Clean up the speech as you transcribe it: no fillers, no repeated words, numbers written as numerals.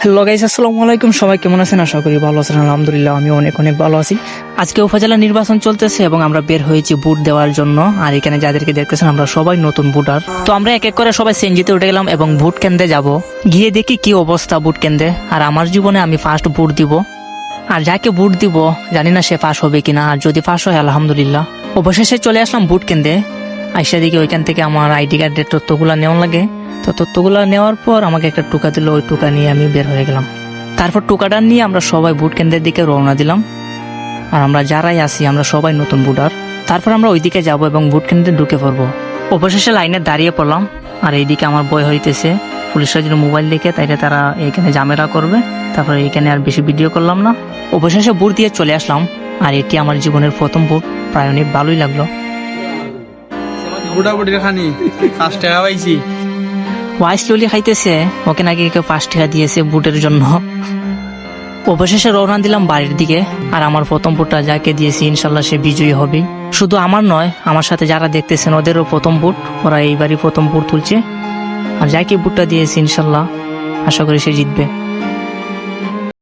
Hello guys, আসসালামু আলাইকুম। সবাই কেমন আছেন? আশা করি ভালো আছেন। আলহামদুলিল্লাহ আমি অনেক ভালো আছি। আজকে উপজেলা নির্বাচন চলতেছে এবং আমরা বের হয়েছি ভোট দেওয়ার জন্য। আর এখানে যাদেরকে দেখতেছেন আমরা সবাই নতুন ভোটার। তো আমরা এক এক করে সবাই সিএনজিতে উঠে গেলাম এবং ভোট কেন্দ্রে যাব। গিয়ে দেখি কি অবস্থা ভোট কেন্দ্রে। আর আমার জীবনে আমি ফার্স্ট ভোট দিব। আর যাকে ভোট দিব জানি না সে পাস হবে কিনা, আর যদি পাস হয় আলহামদুলিল্লাহ। অবশেষে চলে আসলাম ভোট কেন্দ্রে। আইসা দিকে ওইখান থেকে আমার আইডি কার্ডের তথ্যগুলো নেওয়া লাগে। তো তথ্যগুলো নেওয়ার পর আমাকে একটা টোকা দিল, ওই টোকা নিয়ে আমি বের হয়ে গেলাম। তারপর টোকাটা নিয়ে আমরা সবাই ভোট কেন্দ্রের দিকে রওনা দিলাম। আর আমরা যারাই আছি আমরা সবাই নতুন ভোটার। তারপর আমরা ওইদিকে যাব এবং ভোট কেন্দ্রে ঢুকে পড়বো। অবশেষে লাইনে দাঁড়িয়ে পড়লাম। আর এইদিকে আমার ভয় হইতেছে, পুলিশরা যদি মোবাইল দেখে তাইলে তারা এখানে ঝামেলা করবে। তারপরে এখানে আর বেশি ভিডিও করলাম না। অবশেষে ভোট দিয়ে চলে আসলাম। আর এটি আমার জীবনের প্রথম ভোট, প্রায় অনেক ভালোই লাগলো। ওয়াইস ললি খাইতেছে, ওকে নাকি কেউ 5 টাকা দিয়েছে ভোটের জন্য। অবশেষে রওনা দিলাম বাড়ির দিকে। আর আমার প্রথম ভোটটা যাকে দিয়েছি ইনশাল্লাহ সে বিজয়ী হবে। শুধু আমার নয়, আমার সাথে যারা দেখতেছেন ওদেরও প্রথম ভোট, ওরা এইবারই প্রথম ভোট তুলছে। আর যাকে ভোটটা দিয়েছি ইনশাল্লাহ আশা করি সে জিতবে।